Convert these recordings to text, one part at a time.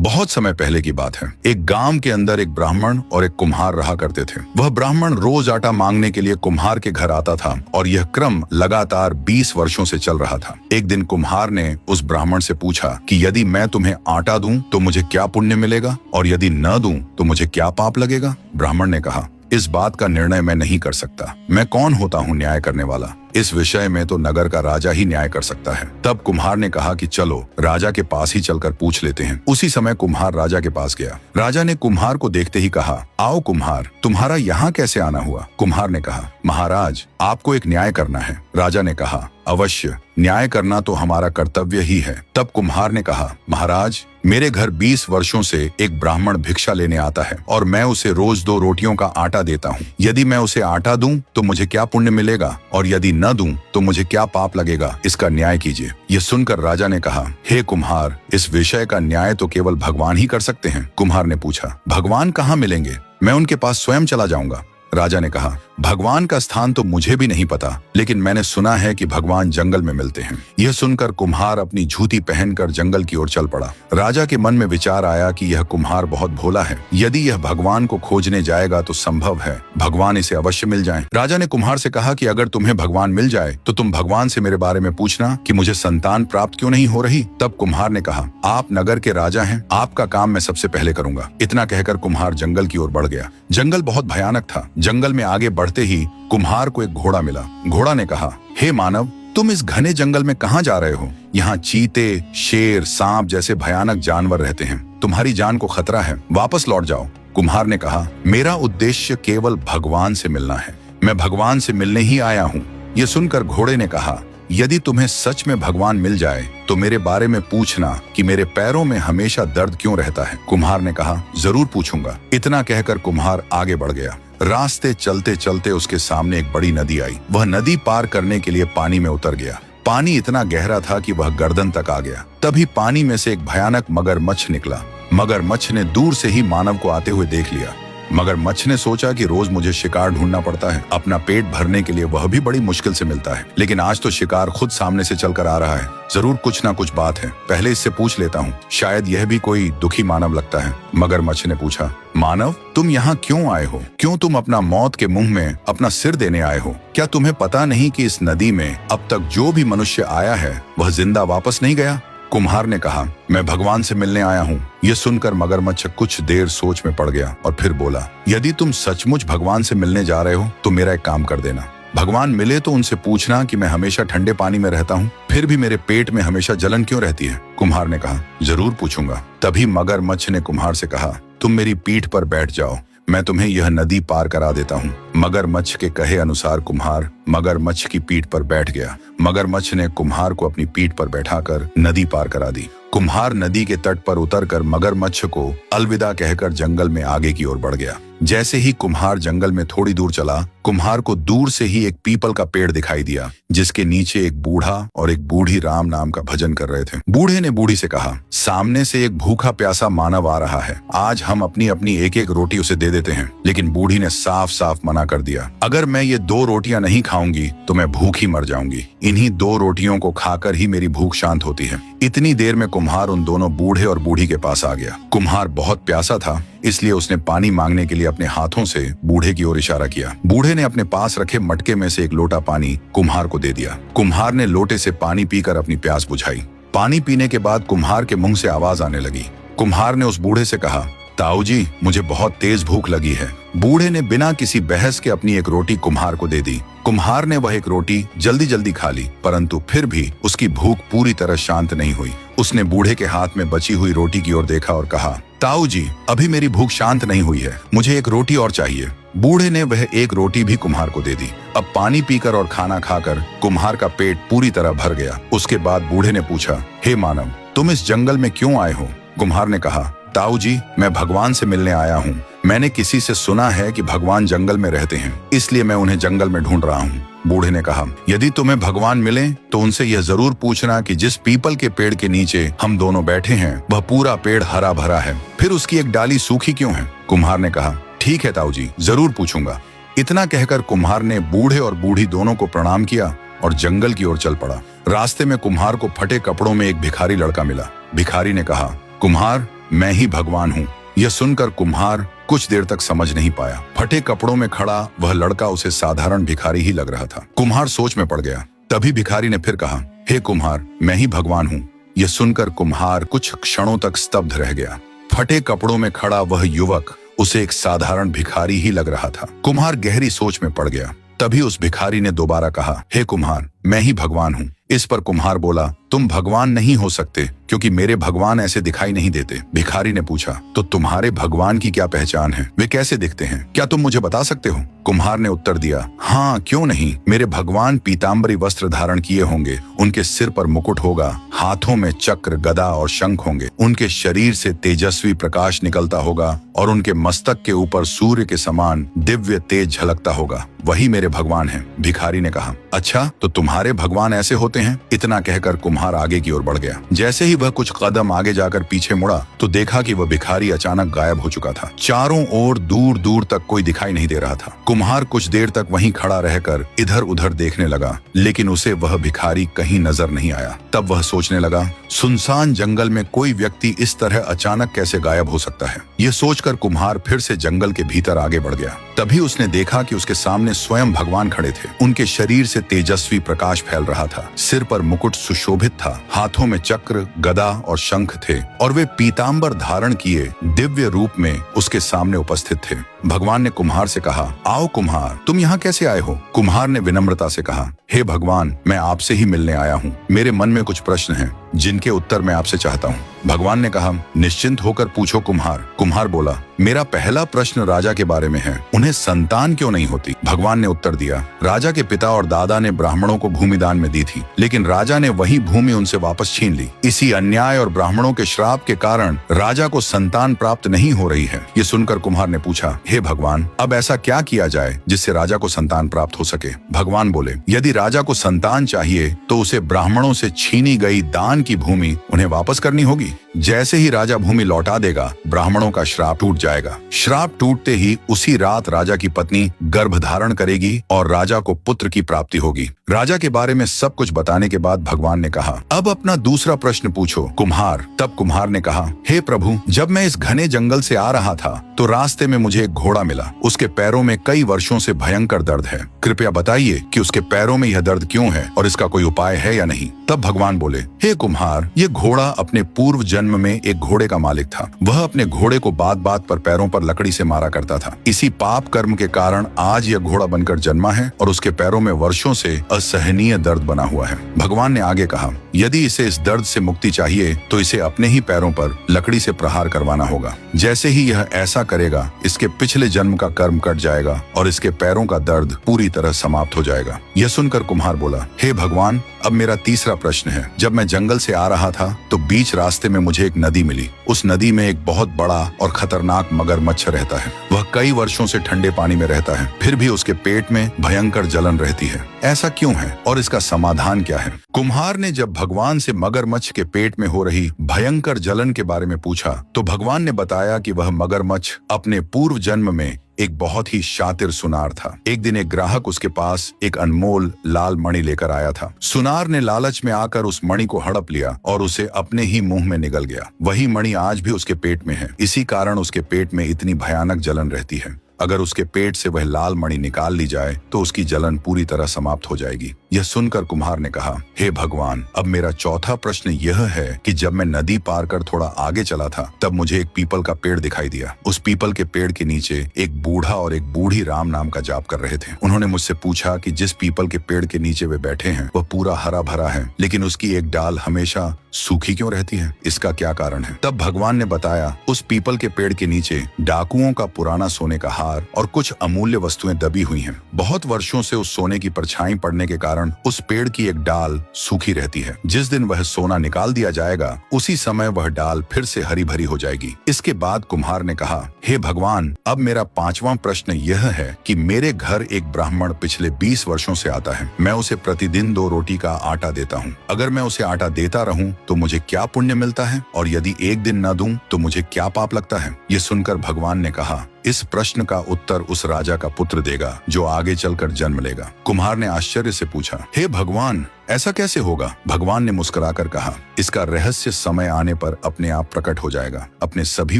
बहुत समय पहले की बात है। एक गांव के अंदर एक ब्राह्मण और एक कुम्हार रहा करते थे। वह ब्राह्मण रोज आटा मांगने के लिए कुम्हार के घर आता था और यह क्रम लगातार 20 वर्षों से चल रहा था। एक दिन कुम्हार ने उस ब्राह्मण से पूछा कि यदि मैं तुम्हें आटा दूं तो मुझे क्या पुण्य मिलेगा और यदि न दूं तो मुझे क्या पाप लगेगा। ब्राह्मण ने कहा, इस बात का निर्णय मैं नहीं कर सकता। मैं कौन होता हूँ न्याय करने वाला। इस विषय में तो नगर का राजा ही न्याय कर सकता है। तब कुम्हार ने कहा कि चलो राजा के पास ही चलकर पूछ लेते हैं। उसी समय कुम्हार राजा के पास गया। राजा ने कुम्हार को देखते ही कहा, आओ कुम्हार, तुम्हारा यहाँ कैसे आना हुआ। कुम्हार ने कहा, महाराज आपको एक न्याय करना है। राजा ने कहा, अवश्य, न्याय करना तो हमारा कर्तव्य ही है। तब कुम्हार ने कहा, महाराज मेरे घर 20 वर्षों से एक ब्राह्मण भिक्षा लेने आता है और मैं उसे रोज 2 रोटियों का आटा देता हूँ। यदि मैं उसे आटा दूं तो मुझे क्या पुण्य मिलेगा और यदि न दूं तो मुझे क्या पाप लगेगा, इसका न्याय कीजिए। यह सुनकर राजा ने कहा, हे कुम्हार, इस विषय का न्याय तो केवल भगवान ही कर सकते हैं। कुम्हार ने पूछा, भगवान कहाँ मिलेंगे, मैं उनके पास स्वयं चला जाऊंगा। राजा ने कहा, भगवान का स्थान तो मुझे भी नहीं पता, लेकिन मैंने सुना है कि भगवान जंगल में मिलते हैं। यह सुनकर कुम्हार अपनी जूती पहनकर जंगल की ओर चल पड़ा। राजा के मन में विचार आया कि यह कुम्हार बहुत भोला है। यदि यह भगवान को खोजने जाएगा तो संभव है भगवान इसे अवश्य मिल जाएं। राजा ने कुम्हार से कहा कि अगर तुम्हें भगवान मिल जाए तो तुम भगवान से मेरे बारे में पूछना कि मुझे संतान प्राप्त क्यों नहीं हो रही। तब कुम्हार ने कहा, आप नगर के राजा हैं, आपका काम मैं सबसे पहले करूंगा। इतना कहकर कुम्हार जंगल की ओर बढ़ गया। जंगल बहुत भयानक था। जंगल में आगे बढ़ते ही कुम्हार को एक घोड़ा मिला। घोड़ा ने कहा, हे मानव, तुम इस घने जंगल में कहाँ जा रहे हो। यहाँ चीते, शेर, सांप जैसे भयानक जानवर रहते हैं। तुम्हारी जान को खतरा है, वापस लौट जाओ। कुम्हार ने कहा, मेरा उद्देश्य केवल भगवान से मिलना है। मैं भगवान से मिलने ही आया हूँ। ये सुनकर घोड़े ने कहा, यदि तुम्हें सच में भगवान मिल जाए तो मेरे बारे में पूछना कि मेरे पैरों में हमेशा दर्द क्यों रहता है। कुम्हार ने कहा, जरूर पूछूंगा। इतना कहकर कुम्हार आगे बढ़ गया। रास्ते चलते चलते उसके सामने एक बड़ी नदी आई। वह नदी पार करने के लिए पानी में उतर गया। पानी इतना गहरा था कि वह गर्दन तक आ गया। तभी पानी में से एक भयानक मगरमच्छ निकला। मगरमच्छ ने दूर से ही मानव को आते हुए देख लिया। मगरमच्छ ने सोचा कि रोज मुझे शिकार ढूंढना पड़ता है, अपना पेट भरने के लिए वह भी बड़ी मुश्किल से मिलता है, लेकिन आज तो शिकार खुद सामने से चलकर आ रहा है। जरूर कुछ ना कुछ बात है, पहले इससे पूछ लेता हूँ, शायद यह भी कोई दुखी मानव लगता है। मगरमच्छ ने पूछा, मानव, तुम यहाँ क्यों आए हो? क्यों तुम अपना मौत के मुंह में अपना सिर देने आए हो? क्या तुम्हें पता नहीं कि इस नदी में अब तक जो भी मनुष्य आया है वह जिंदा वापस नहीं गया? कुम्हार ने कहा, मैं भगवान से मिलने आया हूँ। यह सुनकर मगरमच्छ कुछ देर सोच में पड़ गया और फिर बोला, यदि तुम सचमुच भगवान से मिलने जा रहे हो तो मेरा एक काम कर देना। भगवान मिले तो उनसे पूछना कि मैं हमेशा ठंडे पानी में रहता हूँ, फिर भी मेरे पेट में हमेशा जलन क्यों रहती है। कुम्हार ने कहा, जरूर पूछूंगा। तभी मगरमच्छ ने कुम्हार से कहा, तुम मेरी पीठ पर बैठ जाओ, मैं तुम्हें यह नदी पार करा देता हूँ। मगरमच्छ के कहे अनुसार कुम्हार मगरमच्छ की पीठ पर बैठ गया। मगरमच्छ ने कुम्हार को अपनी पीठ पर बैठाकर नदी पार करा दी। कुम्हार नदी के तट पर उतरकर मगरमच्छ को अलविदा कहकर जंगल में आगे की ओर बढ़ गया। जैसे ही कुम्हार जंगल में थोड़ी दूर चला, कुम्हार को दूर से ही एक पीपल का पेड़ दिखाई दिया, जिसके नीचे एक बूढ़ा और एक बूढ़ी राम नाम का भजन कर रहे थे। बूढ़े ने बूढ़ी से कहा, सामने से एक भूखा प्यासा मानव आ रहा है, आज हम अपनी अपनी एक एक रोटी उसे दे देते हैं। लेकिन बूढ़ी ने साफ साफ मना कर दिया, अगर मैं ये 2 रोटियां नहीं खाऊंगी तो मैं भूखी मर जाऊंगी। इन्हीं 2 रोटियों को खाकर ही मेरी भूख शांत होती है। इतनी देर में कुम्हार उन दोनों बूढ़े और बूढ़ी के पास आ गया। कुम्हार बहुत प्यासा था, इसलिए उसने पानी मांगने के लिए अपने हाथों से बूढ़े की ओर इशारा किया। बूढ़े ने अपने पास रखे मटके में से एक लोटा पानी कुम्हार को दे दिया। कुम्हार ने लोटे से पानी पीकर अपनी प्यास बुझाई। पानी पीने के बाद कुम्हार के मुंह से आवाज आने लगी। कुम्हार ने उस बूढ़े से कहा, ताऊ जी, मुझे बहुत तेज भूख लगी है। बूढ़े ने बिना किसी बहस के अपनी एक रोटी कुम्हार को दे दी। कुम्हार ने वह एक रोटी जल्दी जल्दी खा ली, परंतु फिर भी उसकी भूख पूरी तरह शांत नहीं हुई। उसने बूढ़े के हाथ में बची हुई रोटी की ओर देखा और कहा, ताऊ जी, अभी मेरी भूख शांत नहीं हुई है, मुझे एक रोटी और चाहिए। बूढ़े ने वह एक रोटी भी कुम्हार को दे दी। अब पानी पीकर और खाना खाकर कुम्हार का पेट पूरी तरह भर गया। उसके बाद बूढ़े ने पूछा, हे मानव, तुम इस जंगल में क्यों आए हो? कुम्हार ने कहा, ताऊ जी, मैं भगवान से मिलने आया हूँ। मैंने किसी से सुना है कि भगवान जंगल में रहते हैं, इसलिए मैं उन्हें जंगल में ढूंढ रहा हूँ। बूढ़े ने कहा, यदि तुम्हें भगवान मिले तो उनसे यह जरूर पूछना कि जिस पीपल के पेड़ के नीचे हम दोनों बैठे हैं वह पूरा पेड़ हरा भरा है, फिर उसकी एक डाली सूखी क्यों है? कुम्हार ने कहा, ठीक है ताऊ जी, जरूर पूछूंगा। इतना कहकर कुम्हार ने बूढ़े और बूढ़ी दोनों को प्रणाम किया और जंगल की ओर चल पड़ा। रास्ते में कुम्हार को फटे कपड़ों में एक भिखारी लड़का मिला। भिखारी ने कहा, कुम्हार, मैं ही भगवान हूँ। यह सुनकर कुम्हार कुछ देर तक समझ नहीं पाया। फटे कपड़ों में खड़ा वह लड़का उसे साधारण भिखारी ही लग रहा था। कुम्हार सोच में पड़ गया। तभी भिखारी ने फिर कहा, हे कुम्हार, मैं ही भगवान हूँ। यह सुनकर कुम्हार कुछ क्षणों तक स्तब्ध रह गया। फटे कपड़ों में खड़ा वह युवक उसे एक साधारण भिखारी ही लग रहा था। कुम्हार गहरी सोच में पड़ गया। तभी उस भिखारी ने दोबारा कहा, हे कुम्हार, मैं ही भगवान हूँ। इस पर कुम्हार बोला, तुम भगवान नहीं हो सकते, क्योंकि मेरे भगवान ऐसे दिखाई नहीं देते। भिखारी ने पूछा, तो तुम्हारे भगवान की क्या पहचान है? वे कैसे दिखते हैं? क्या तुम मुझे बता सकते हो? कुम्हार ने उत्तर दिया, हाँ, क्यों नहीं। मेरे भगवान पीताम्बरी वस्त्र धारण किए होंगे, उनके सिर पर मुकुट होगा, हाथों में चक्र, गदा और शंख होंगे, उनके शरीर से तेजस्वी प्रकाश निकलता होगा और उनके मस्तक के ऊपर सूर्य के समान दिव्य तेज झलकता होगा। वही मेरे भगवान हैं। भिखारी ने कहा, अच्छा, तो तुम्हारे भगवान ऐसे होते हैं? इतना कहकर कुम्हार आगे की ओर बढ़ गया। जैसे ही वह कुछ कदम आगे जाकर पीछे मुड़ा तो देखा कि वह भिखारी अचानक गायब हो चुका था। चारों ओर दूर दूर तक कोई दिखाई नहीं दे रहा था। कुम्हार कुछ देर तक वहीं खड़ा रहकर इधर उधर देखने लगा, लेकिन उसे वह भिखारी कहीं नजर नहीं आया। तब वह सोचने लगा, सुनसान जंगल में कोई व्यक्ति इस तरह अचानक कैसे गायब हो सकता है? यह सोचकर कुम्हार फिर से जंगल के भीतर आगे बढ़ गया। तभी उसने देखा कि उसके सामने स्वयं भगवान खड़े थे। उनके शरीर से तेजस्वी प्रकाश फैल रहा था, सिर पर मुकुट सुशोभित था, हाथों में चक्र, गदा और शंख थे और वे पीताम्बर धारण किए दिव्य रूप में उसके सामने उपस्थित थे। भगवान ने कुम्हार से कहा, आओ कुम्हार, तुम यहाँ कैसे आए हो? कुम्हार ने विनम्रता से कहा, हे भगवान, मैं आपसे ही मिलने आया हूँ। मेरे मन में कुछ प्रश्न हैं जिनके उत्तर मैं आपसे चाहता हूँ। भगवान ने कहा, निश्चिंत होकर पूछो कुम्हार। कुम्हार बोला, मेरा पहला प्रश्न राजा के बारे में है, उन्हें संतान क्यों नहीं होती? भगवान ने उत्तर दिया, राजा के पिता और दादा ने ब्राह्मणों को भूमि दान में दी थी, लेकिन राजा ने वही भूमि उनसे वापस छीन ली। इसी अन्याय और ब्राह्मणों के श्राप के कारण राजा को संतान प्राप्त नहीं हो रही है। ये सुनकर कुम्हार ने पूछा, हे भगवान, अब ऐसा क्या किया जाए जिससे राजा को संतान प्राप्त हो सके? भगवान बोले, यदि राजा को संतान चाहिए तो उसे ब्राह्मणों से छीनी गई दान की भूमि उन्हें वापस करनी होगी। जैसे ही राजा भूमि लौटा देगा, ब्राह्मणों का श्राप टूट जाएगा। श्राप टूटते ही उसी रात राजा की पत्नी गर्भ धारण करेगी और राजा को पुत्र की प्राप्ति होगी। राजा के बारे में सब कुछ बताने के बाद भगवान ने कहा, अब अपना दूसरा प्रश्न पूछो कुम्हार। तब कुम्हार ने कहा, हे प्रभु, जब मैं इस घने जंगल से आ रहा था तो रास्ते में मुझे एक घोड़ा मिला। उसके पैरों में कई वर्षों से भयंकर दर्द है। कृपया बताइए कि उसके पैरों में यह दर्द क्यों है और इसका कोई उपाय है या नहीं? तब भगवान बोले, हे कुम्हार, ये घोड़ा अपने पूर्व जन्म में एक घोड़े का मालिक था। वह अपने घोड़े को बात बात पर पैरों पर लकड़ी से मारा करता था। इसी पाप कर्म के कारण आज यह घोड़ा बनकर जन्मा है और उसके पैरों में वर्षों से असहनीय दर्द बना हुआ है। भगवान ने आगे कहा, यदि इसे इस दर्द से मुक्ति चाहिए तो इसे अपने ही पैरों पर लकड़ी से प्रहार करवाना होगा। जैसे ही यह ऐसा करेगा, इसके पिछले जन्म का कर्म कट जाएगा और इसके पैरों का दर्द पूरी तरह समाप्त हो जाएगा। यह सुनकर कुम्हार बोला, हे भगवान, अब मेरा तीसरा प्रश्न है। जब मैं जंगल से आ रहा था तो बीच रास्ते में मुझे एक नदी मिली। उस नदी में एक बहुत बड़ा और खतरनाक मगरमच्छ रहता है। वह कई वर्षों से ठंडे पानी में रहता है, फिर भी उसके पेट में भयंकर जलन रहती है। ऐसा क्यों है और इसका समाधान क्या है? कुम्हार ने जब भगवान से मगरमच्छ के पेट में हो रही भयंकर जलन के बारे में पूछा तो भगवान ने बताया कि वह मगरमच्छ अपने पूर्व जन्म में एक बहुत ही शातिर सुनार था। एक दिन एक ग्राहक उसके पास एक अनमोल लाल मणि लेकर आया था। सुनार ने लालच में आकर उस मणि को हड़प लिया और उसे अपने ही मुंह में निगल गया। वही मणि आज भी उसके पेट में है। इसी कारण उसके पेट में इतनी भयानक जलन रहती है। अगर उसके पेट से वह लाल मणि निकाल ली जाए तो उसकी जलन पूरी तरह समाप्त हो जाएगी। यह सुनकर कुम्हार ने कहा, हे भगवान, अब मेरा चौथा प्रश्न यह है कि जब मैं नदी पार कर थोड़ा आगे चला था तब मुझे एक पीपल का पेड़ दिखाई दिया। उस पीपल के पेड़ के नीचे एक बूढ़ा और एक बूढ़ी राम नाम का जाप कर रहे थे। उन्होंने मुझसे पूछा कि जिस पीपल के पेड़ के नीचे वे बैठे हैं वह पूरा हरा भरा है, लेकिन उसकी एक डाल हमेशा सूखी क्यों रहती है? इसका क्या कारण है? तब भगवान ने बताया, उस पीपल के पेड़ के नीचे डाकुओं का पुराना सोने का हार और कुछ अमूल्य वस्तुएं दबी हुई हैं। बहुत वर्षों से उस सोने की परछाई पड़ने के कारण उस पेड़ की एक डाल सूखी रहती है। जिस दिन वह सोना निकाल दिया जाएगा उसी समय वह डाल फिर से हरी भरी हो जाएगी। इसके बाद कुम्हार ने कहा, हे भगवान, अब मेरा पांचवा प्रश्न यह है कि मेरे घर एक ब्राह्मण पिछले 20 वर्षों से आता है। मैं उसे प्रतिदिन 2 रोटी का आटा देता हूँ। अगर मैं उसे आटा देता रहूं तो मुझे क्या पुण्य मिलता है और यदि एक दिन न दूं तो मुझे क्या पाप लगता है? ये सुनकर भगवान ने कहा, इस प्रश्न का उत्तर उस राजा का पुत्र देगा जो आगे चलकर जन्म लेगा। कुम्हार ने आश्चर्य से पूछा, हे भगवान, ऐसा कैसे होगा? भगवान ने मुस्कुराकर कहा, इसका रहस्य समय आने पर अपने आप प्रकट हो जाएगा। अपने सभी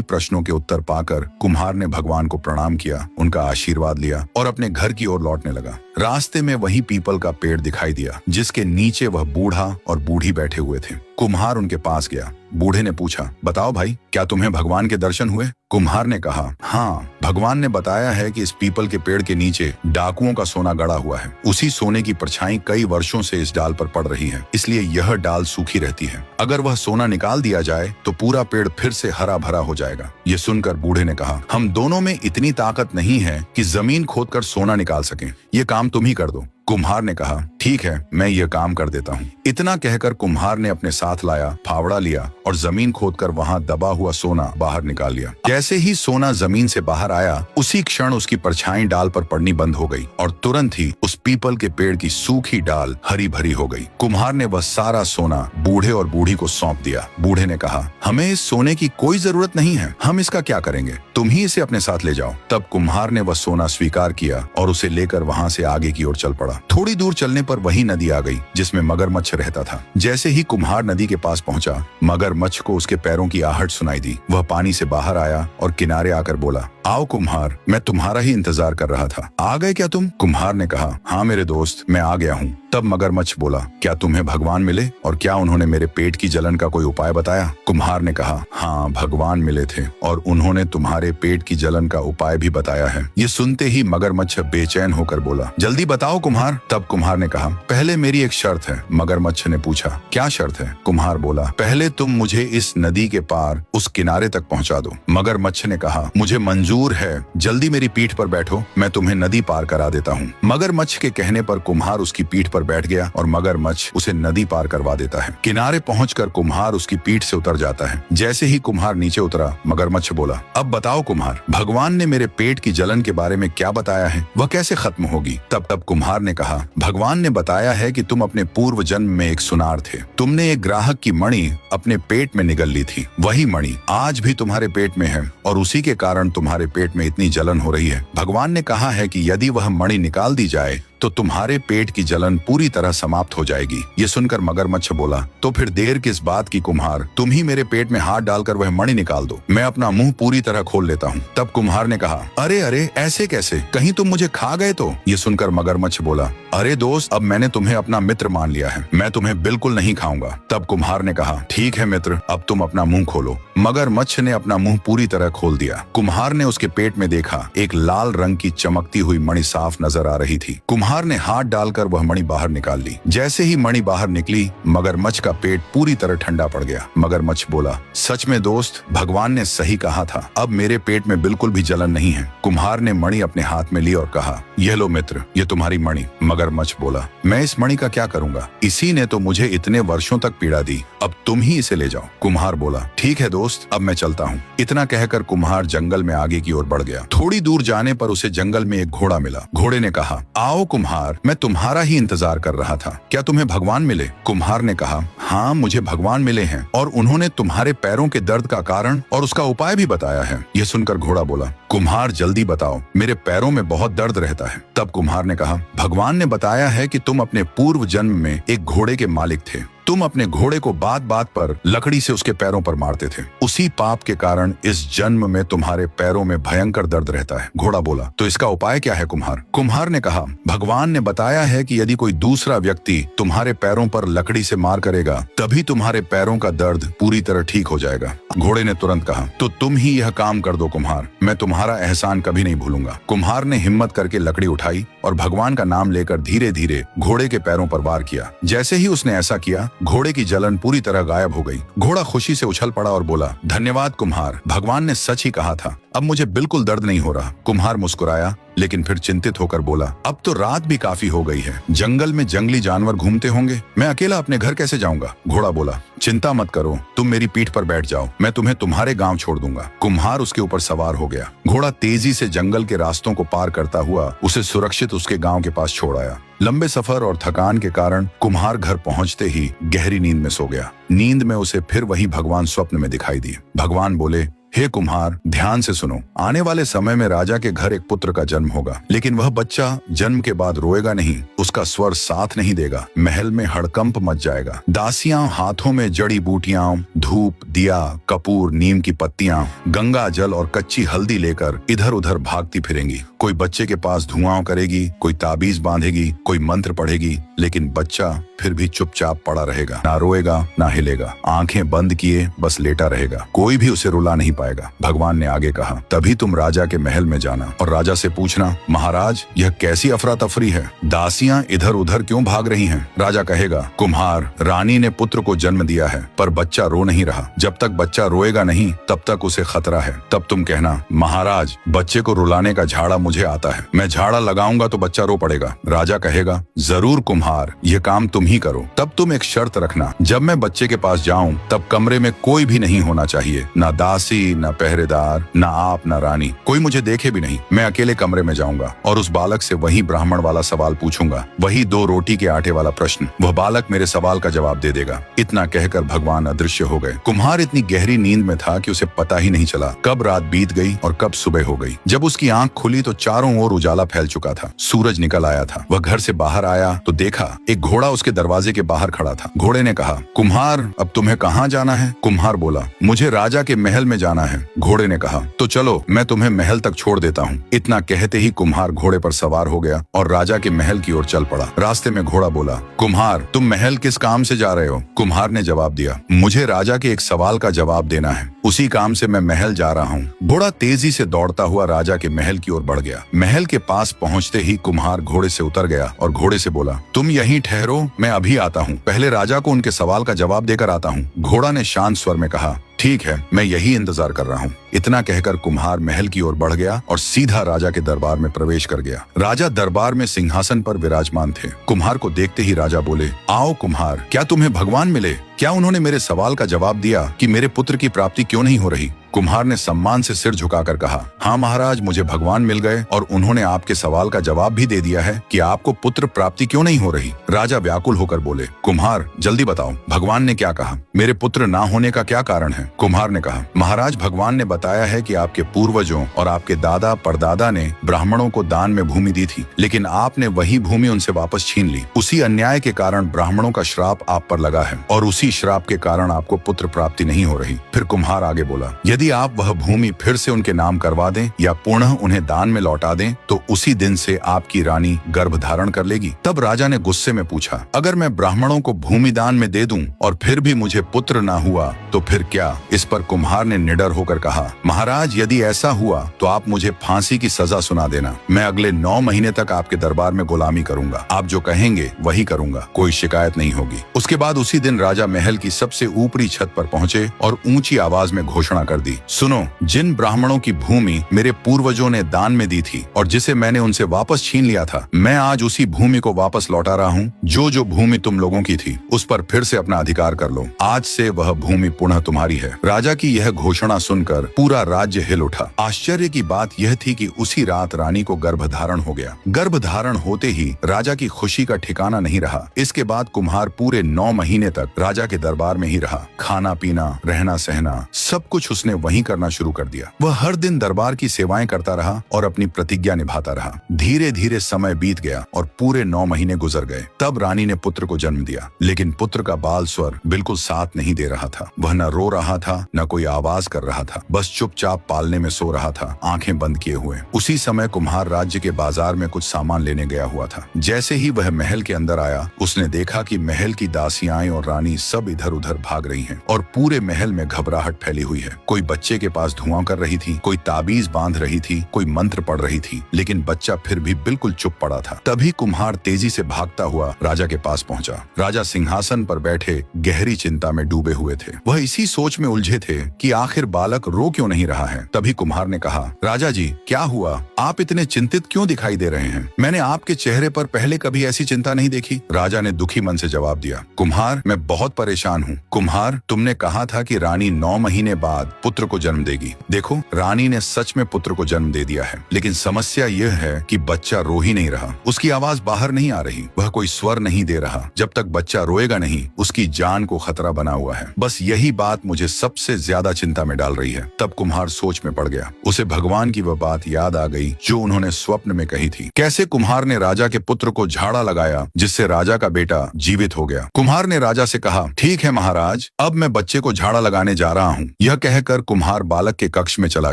प्रश्नों के उत्तर पाकर कुम्हार ने भगवान को प्रणाम किया, उनका आशीर्वाद लिया और अपने घर की ओर लौटने लगा। रास्ते में वही पीपल का पेड़ दिखाई दिया जिसके नीचे वह बूढ़ा और बूढ़ी बैठे हुए थे। कुम्हार उनके पास गया। बूढ़े ने पूछा, बताओ भाई, क्या तुम्हें भगवान के दर्शन हुए? कुम्हार ने कहा, हाँ, भगवान ने बताया है कि इस पीपल के पेड़ के नीचे डाकुओं का सोना गड़ा हुआ है। उसी सोने की परछाई कई वर्षों से इस डाल पर पड़ रही है, इसलिए यह डाल सूखी रहती है। अगर वह सोना निकाल दिया जाए तो पूरा पेड़ फिर से हरा भरा हो जाएगा। ये सुनकर बूढ़े ने कहा, हम दोनों में इतनी ताकत नहीं है कि जमीन खोदकर सोना निकाल सकें। ये काम तुम ही कर दो। कुम्हार ने कहा, ठीक है, मैं ये काम कर देता हूँ। इतना कहकर कुम्हार ने अपने साथ लाया, फावड़ा लिया और जमीन खोदकर वहाँ दबा हुआ सोना बाहर निकाल लिया। जैसे ही सोना जमीन से बाहर आया, उसी क्षण उसकी परछाई डाल पर पड़नी बंद हो गई और तुरंत ही उस पीपल के पेड़ की सूखी डाल हरी भरी हो गई। कुम्हार ने वह सारा सोना बूढ़े और बूढ़ी को सौंप दिया। बूढ़े ने कहा, हमें इस सोने की कोई जरूरत नहीं है, हम इसका क्या करेंगे? तुम ही इसे अपने साथ ले जाओ। तब कुम्हार ने वह सोना स्वीकार किया और उसे लेकर वहाँ से आगे की ओर चल पड़ा। थोड़ी दूर चलने पर वही नदी आ गई जिसमें मगरमच्छ रहता था। जैसे ही कुम्हार नदी के पास पहुंचा, मगरमच्छ को उसके पैरों की आहट सुनाई दी। वह पानी से बाहर आया और किनारे आकर बोला, आओ कुम्हार, मैं तुम्हारा ही इंतजार कर रहा था। आ गए क्या तुम? कुम्हार ने कहा, हाँ मेरे दोस्त, मैं आ गया हूँ। तब मगरमच्छ बोला, क्या तुम्हें भगवान मिले और क्या उन्होंने मेरे पेट की जलन का कोई उपाय बताया? कुम्हार ने कहा, हाँ, भगवान मिले थे और उन्होंने तुम्हारे पेट की जलन का उपाय भी बताया है। ये सुनते ही मगरमच्छ बेचैन होकर बोला, जल्दी बताओ कुम्हार। तब कुम्हार ने कहा, पहले मेरी एक शर्त है। मगरमच्छ ने पूछा, क्या शर्त है? कुम्हार बोला, पहले तुम मुझे इस नदी के पार उस किनारे तक पहुँचा दो। मगरमच्छ ने कहा, मुझे मंजूर है, जल्दी मेरी पीठ पर बैठो, मैं तुम्हें नदी पार करा देता हूँ। मगरमच्छ के कहने पर कुम्हार उसकी पीठ पर बैठ गया और मगरमच्छ उसे नदी पार करवा देता है। किनारे पहुंचकर कुम्हार उसकी पीठ से उतर जाता है। जैसे ही कुम्हार नीचे उतरा, मगरमच्छ बोला, अब बताओ कुम्हार, भगवान ने मेरे पेट की जलन के बारे में क्या बताया है? वह कैसे खत्म होगी? तब कुम्हार ने कहा, भगवान ने बताया है कि तुम अपने पूर्व जन्म में एक सुनार थे। तुमने एक ग्राहक की मणि अपने पेट में निगल ली थी। वही मणि आज भी तुम्हारे पेट में है और उसी के कारण तुम्हारे पेट में इतनी जलन हो रही है। भगवान ने कहा है कि यदि वह मणि निकाल दी जाए तो तुम्हारे पेट की जलन पूरी तरह समाप्त हो जाएगी। ये सुनकर मगरमच्छ बोला, तो फिर देर किस बात की कुम्हार, तुम ही मेरे पेट में हाथ डालकर वह मणि निकाल दो, मैं अपना मुंह पूरी तरह खोल लेता हूँ। तब कुम्हार ने कहा, अरे अरे, ऐसे कैसे? कहीं तुम मुझे खा गए तो? ये सुनकर मगरमच्छ बोला, अरे दोस्त, अब मैंने तुम्हें अपना मित्र मान लिया है, मैं तुम्हें बिल्कुल नहीं खाऊंगा। तब कुम्हार ने कहा, ठीक है मित्र, अब तुम अपना मुंह खोलो। मगरमच्छ ने अपना मुंह पूरी तरह खोल दिया। कुम्हार ने उसके पेट में देखा, एक लाल रंग की चमकती हुई मणि साफ नजर आ रही थी। कुम्हार ने हाथ डालकर वह मणि बाहर निकाल ली। जैसे ही मणि बाहर निकली, मगरमच्छ का पेट पूरी तरह ठंडा पड़ गया। मगरमच्छ बोला, सच में दोस्त, भगवान ने सही कहा था, अब मेरे पेट में बिल्कुल भी जलन नहीं है। कुम्हार ने मणि अपने हाथ में ली और कहा, यह लो मित्र, ये तुम्हारी मणि। मगरमच्छ बोला, मैं इस मणि का क्या करूंगा? इसी ने तो मुझे इतने वर्षों तक पीड़ा दी, अब तुम ही इसे ले जाओ। कुम्हार बोला, ठीक है दोस्त, अब मैं चलता हूँ। इतना कहकर कुम्हार जंगल में आगे की ओर बढ़ गया। थोड़ी दूर जाने पर उसे जंगल में एक घोड़ा मिला। घोड़े ने कहा, आओ कुम्हार, मैं तुम्हारा ही इंतजार कर रहा था, क्या तुम्हें भगवान मिले? कुम्हार ने कहा, हाँ, मुझे भगवान मिले हैं और उन्होंने तुम्हारे पैरों के दर्द का कारण और उसका उपाय भी बताया है। यह सुनकर घोड़ा बोला, कुम्हार जल्दी बताओ, मेरे पैरों में बहुत दर्द रहता है। तब कुम्हार ने कहा, भगवान ने बताया है कि तुम अपने पूर्व जन्म में एक घोड़े के मालिक थे। तुम अपने घोड़े को बात बात पर लकड़ी से उसके पैरों पर मारते थे। उसी पाप के कारण इस जन्म में तुम्हारे पैरों में भयंकर दर्द रहता है। घोड़ा बोला, तो इसका उपाय क्या है कुम्हार? कुम्हार ने कहा, भगवान ने बताया है कि यदि कोई दूसरा व्यक्ति तुम्हारे पैरों पर लकड़ी से मार करेगा, तभी तुम्हारे पैरों का दर्द पूरी तरह ठीक हो जाएगा। घोड़े ने तुरंत कहा, तो तुम ही यह काम कर दो कुम्हार, मैं तुम्हारा एहसान कभी नहीं भूलूंगा। कुम्हार ने हिम्मत करके लकड़ी उठाई और भगवान का नाम लेकर धीरे धीरे घोड़े के पैरों पर वार किया। जैसे ही उसने ऐसा किया, घोड़े की जलन पूरी तरह गायब हो गई। घोड़ा खुशी से उछल पड़ा और बोला, धन्यवाद कुम्हार, भगवान ने सच ही कहा था, अब मुझे बिल्कुल दर्द नहीं हो रहा। कुम्हार मुस्कुराया, लेकिन फिर चिंतित होकर बोला, अब तो रात भी काफी हो गई है, जंगल में जंगली जानवर घूमते होंगे, मैं अकेला अपने घर कैसे जाऊंगा? घोड़ा बोला, चिंता मत करो, तुम मेरी पीठ पर बैठ जाओ, मैं तुम्हें तुम्हारे गांव छोड़ दूंगा। कुम्हार उसके ऊपर सवार हो गया। घोड़ा तेजी से जंगल के रास्तों को पार करता हुआ उसे सुरक्षित उसके गांव के पास छोड़ आया। लंबे सफर और थकान के कारण कुम्हार घर पहुंचते ही गहरी नींद में सो गया। नींद में उसे फिर वही भगवान स्वप्न में दिखाई दिए। भगवान बोले, हे कुम्हार, ध्यान से सुनो। आने वाले समय में राजा के घर एक पुत्र का जन्म होगा, लेकिन वह बच्चा जन्म के बाद रोएगा नहीं, उसका स्वर साथ नहीं देगा। महल में हड़कंप मच जाएगा। दासियां हाथों में जड़ी बूटियां, धूप, दिया, कपूर, नीम की पत्तियां, गंगा जल और कच्ची हल्दी लेकर इधर उधर भागती फिरेंगी। कोई बच्चे के पास धुआं करेगी, कोई ताबीज बांधेगी, कोई मंत्र पढ़ेगी, लेकिन बच्चा फिर भी चुपचाप पड़ा रहेगा, ना रोएगा ना हिलेगा, आंखें बंद किए बस लेटा रहेगा। कोई भी उसे रुला नहीं पाएगा। भगवान ने आगे कहा, तभी तुम राजा के महल में जाना और राजा से पूछना, महाराज यह कैसी अफरा तफरी है? दासियां इधर उधर क्यों भाग रही हैं? राजा कहेगा, कुम्हार, रानी ने पुत्र को जन्म दिया है, पर बच्चा रो नहीं रहा। जब तक बच्चा रोएगा नहीं तब तक उसे खतरा है। तब तुम कहना, महाराज बच्चे को रुलाने का झाड़ा मुझे आता है, मैं झाड़ा लगाऊंगा तो बच्चा रो पड़ेगा। राजा कहेगा, जरूर कुम्हार, यह काम तुम ही करो। तब तुम एक शर्त रखना, जब मैं बच्चे के पास जाऊं तब कमरे में कोई भी नहीं होना चाहिए, ना दासी, ना पहरेदार, ना आप, ना रानी, कोई मुझे देखे भी नहीं। मैं अकेले कमरे में जाऊंगा और उस बालक से वही ब्राह्मण वाला सवाल पूछूंगा, वही 2 रोटी के आटे वाला प्रश्न। वह बालक मेरे सवाल का जवाब दे देगा। इतना कहकर भगवान अदृश्य हो गए। कुम्हार इतनी गहरी नींद में था कि उसे पता ही नहीं चला कब रात बीत गई और कब सुबह हो गई। जब उसकी आंख खुली तो चारों ओर उजाला फैल चुका था, सूरज निकल आया था। वह घर से बाहर आया तो देखा एक घोड़ा उसके दरवाजे के बाहर खड़ा था। घोड़े ने कहा, कुम्हार, अब तुम्हें कहाँ जाना है? कुम्हार बोला, मुझे राजा के महल में जाना है। घोड़े ने कहा, तो चलो मैं तुम्हें महल तक छोड़ देता हूँ। इतना कहते ही कुम्हार घोड़े पर सवार हो गया और राजा के महल की ओर चल पड़ा। रास्ते में घोड़ा बोला, कुम्हार, तुम महल किस काम से जा रहे हो? कुम्हार ने जवाब दिया, मुझे राजा के एक सवाल का जवाब देना है, उसी काम से मैं महल जा रहा हूँ। घोड़ा तेजी से दौड़ता हुआ राजा के महल की ओर बढ़ गया। महल के पास पहुँचते ही कुम्हार घोड़े से उतर गया और घोड़े से बोला, तुम यहीं ठहरो, मैं अभी आता हूँ, पहले राजा को उनके सवाल का जवाब देकर आता हूँ। घोड़ा ने शांत स्वर में कहा, ठीक है, मैं यही इंतजार कर रहा हूँ। इतना कहकर कुम्हार महल की ओर बढ़ गया और सीधा राजा के दरबार में प्रवेश कर गया। राजा दरबार में सिंहासन पर विराजमान थे। कुम्हार को देखते ही राजा बोले, आओ कुम्हार, क्या तुम्हें भगवान मिले? क्या उन्होंने मेरे सवाल का जवाब दिया कि मेरे पुत्र की प्राप्ति क्यों नहीं हो रही? कुम्हार ने सम्मान से सिर झुकाकर कहा, हाँ महाराज, मुझे भगवान मिल गए और उन्होंने आपके सवाल का जवाब भी दे दिया है कि आपको पुत्र प्राप्ति क्यों नहीं हो रही। राजा व्याकुल होकर बोले, कुम्हार, जल्दी बताओ, भगवान ने क्या कहा? मेरे पुत्र ना होने का क्या कारण है? कुम्हार ने कहा, महाराज, भगवान ने बताया है कि आपके पूर्वजों और आपके दादा परदादा ने ब्राह्मणों को दान में भूमि दी थी, लेकिन आपने वही भूमि उनसे वापस छीन ली। उसी अन्याय के कारण ब्राह्मणों का श्राप आप पर लगा है और उसी श्राप के कारण आपको पुत्र प्राप्ति नहीं हो रही। फिर कुम्हार आगे बोला, यदि आप वह भूमि फिर से उनके नाम करवा दें या पुनः उन्हें दान में लौटा दें तो उसी दिन से आपकी रानी गर्भ धारण कर लेगी। तब राजा ने गुस्से में पूछा, अगर मैं ब्राह्मणों को भूमि दान में दे दूं और फिर भी मुझे पुत्र ना हुआ तो फिर क्या? इस पर कुम्हार ने निडर होकर कहा, महाराज, यदि ऐसा हुआ तो आप मुझे फांसी की सजा सुना देना। मैं अगले 9 महीने तक आपके दरबार में गुलामी करूंगा, आप जो कहेंगे वही करूंगा, कोई शिकायत नहीं होगी। उसके बाद उसी दिन राजा महल की सबसे ऊपरी छत पर पहुंचे और ऊंची आवाज में घोषणा कर दी, सुनो, जिन ब्राह्मणों की भूमि मेरे पूर्वजों ने दान में दी थी और जिसे मैंने उनसे वापस छीन लिया था, मैं आज उसी भूमि को वापस लौटा रहा हूँ। जो भूमि तुम लोगों की थी उस पर फिर से अपना अधिकार कर लो। आज से वह भूमि पुनः तुम्हारी है। राजा की यह घोषणा सुनकर पूरा राज्य हिल उठा। आश्चर्य की बात यह थी कि उसी रात रानी को गर्भधारण हो गया। गर्भधारण होते ही राजा की खुशी का ठिकाना नहीं रहा। इसके बाद कुम्हार पूरे 9 महीने तक राजा के दरबार में ही रहा। खाना पीना, रहना सहना, सब कुछ उसने वहीं करना शुरू कर दिया। वह हर दिन दरबार की सेवाएं करता रहा और अपनी प्रतिज्ञा निभाता रहा। धीरे धीरे समय बीत गया और पूरे 9 महीने गुजर गए। तब रानी ने पुत्र को जन्म दिया, लेकिन पुत्र का बाल स्वर बिल्कुल साथ नहीं दे रहा था। वह न रो रहा था, न कोई आवाज कर रहा था, बस चुपचाप पालने में सो रहा था, आंखें बंद किए हुए। उसी समय कुम्हार राज्य के बाजार में कुछ सामान लेने गया हुआ था। जैसे ही वह महल के अंदर आया, उसने देखा कि महल की दासियाएं और रानी सब इधर उधर भाग रही हैं और पूरे महल में घबराहट फैली हुई है। कोई बच्चे के पास धुआं कर रही थी, कोई ताबीज बांध रही थी, कोई मंत्र पढ़ रही थी, लेकिन बच्चा फिर भी बिल्कुल चुप पड़ा था। तभी कुम्हार तेजी से भागता हुआ राजा के पास पहुंचा। राजा सिंहासन पर बैठे गहरी चिंता में डूबे हुए थे। वह इसी सोच में उलझे थे कि आखिर बालक रो क्यों नहीं रहा है। तभी कुम्हार ने कहा, राजा जी, क्या हुआ? आप इतने चिंतित क्यों दिखाई दे रहे हैं? मैंने आपके चेहरे पर पहले कभी ऐसी चिंता नहीं देखी। राजा ने दुखी मन से जवाब दिया, कुम्हार, मैं बहुत परेशान हूँ। कुम्हार, तुमने कहा था कि रानी 9 महीने बाद पुत्र को जन्म देगी। देखो, रानी ने सच में पुत्र को जन्म दे दिया है, लेकिन समस्या यह है कि बच्चा रो ही नहीं रहा। उसकी आवाज बाहर नहीं आ रही, वह कोई स्वर नहीं दे रहा। जब तक बच्चा रोएगा नहीं, उसकी जान को खतरा बना हुआ है। बस यही बात मुझे सबसे ज्यादा चिंता में डाल रही है। तब कुम्हार सोच में पड़ गया। उसे भगवान की वह बात याद आ गई जो उन्होंने स्वप्न में कही थी। कैसे कुम्हार ने राजा के पुत्र को झाड़ा लगाया, जिससे राजा का बेटा जीवित हो गया। कुम्हार ने राजा से कहा, ठीक है महाराज, अब मैं बच्चे को झाड़ा लगाने जा रहा हूँ। यह कहकर कुम्हार बालक के कक्ष में चला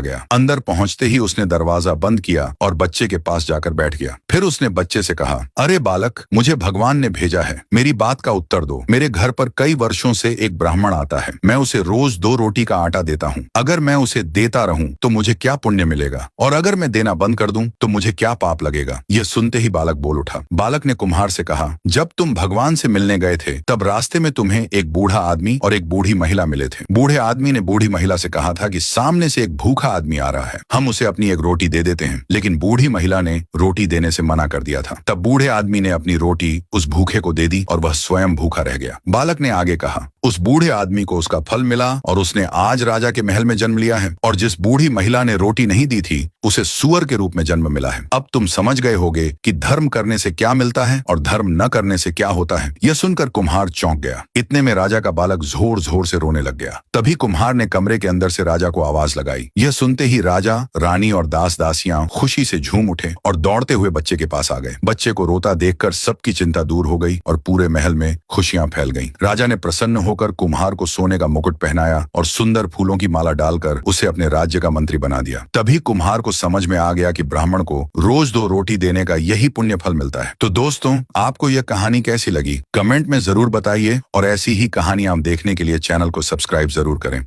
गया। अंदर पहुंचते ही उसने दरवाजा बंद किया और बच्चे के पास जाकर बैठ गया। फिर उसने बच्चे से कहा, अरे बालक, मुझे भगवान ने भेजा है, मेरी बात का उत्तर दो। मेरे घर पर कई वर्षों से एक ब्राह्मण आता है। मैं उसे रोज 2 रोटी का आटा देता हूँ। अगर मैं उसे देता रहूं तो मुझे क्या पुण्य मिलेगा, और अगर मैं देना बंद कर दूं तो मुझे क्या पाप लगेगा। यह सुनते ही बालक बोल उठा। बालक ने कुम्हार से कहा, जब तुम भगवान से मिलने गए थे तब रास्ते में तुम्हें एक बूढ़ा आदमी और एक बूढ़ी महिला मिले थे। बूढ़े आदमी ने बूढ़ी महिला से कहा था कि सामने से एक भूखा आदमी आ रहा है, हम उसे अपनी एक रोटी दे देते हैं। लेकिन बूढ़ी महिला ने रोटी देने से मना कर दिया था। तब बूढ़े आदमी ने अपनी रोटी उस भूखे को दे दी और वह स्वयं भूखा रह गया। बालक ने आगे कहा, उस बूढ़े आदमी को उसका फल मिला और उसने आज राजा के महल में जन्म लिया है। और जिस बूढ़ी महिला ने रोटी नहीं दी थी, उसे सुअर के रूप में जन्म मिला है। अब तुम समझ गए होगे कि धर्म करने से क्या मिलता है और धर्म न करने से क्या होता है। यह सुनकर कुम्हार चौंक गया। इतने में राजा का बालक जोर जोर से रोने लग गया। तभी कुम्हार ने कमरे के अंदर से राजा को आवाज लगाई। यह सुनते ही राजा, रानी और दास दासियां खुशी से झूम उठे और दौड़ते हुए बच्चे के पास आ गए। बच्चे को रोता देखकर सबकी चिंता दूर हो गई और पूरे महल में खुशियां फैल गईं। राजा ने प्रसन्न होकर कुम्हार को सोने का मुकुट पहनाया और सुंदर फूलों की माला डालकर उसे अपने राज्य का मंत्री बना दिया। तभी कुम्हार को समझ में आ गया कि ब्राह्मण को रोज 2 रोटी देने का यही पुण्य फल मिलता है। तो दोस्तों, आपको यह कहानी कैसी लगी, कमेंट में जरूर बताइए और ऐसी ही कहानियां देखने के लिए चैनल को सब्सक्राइब जरूर करें।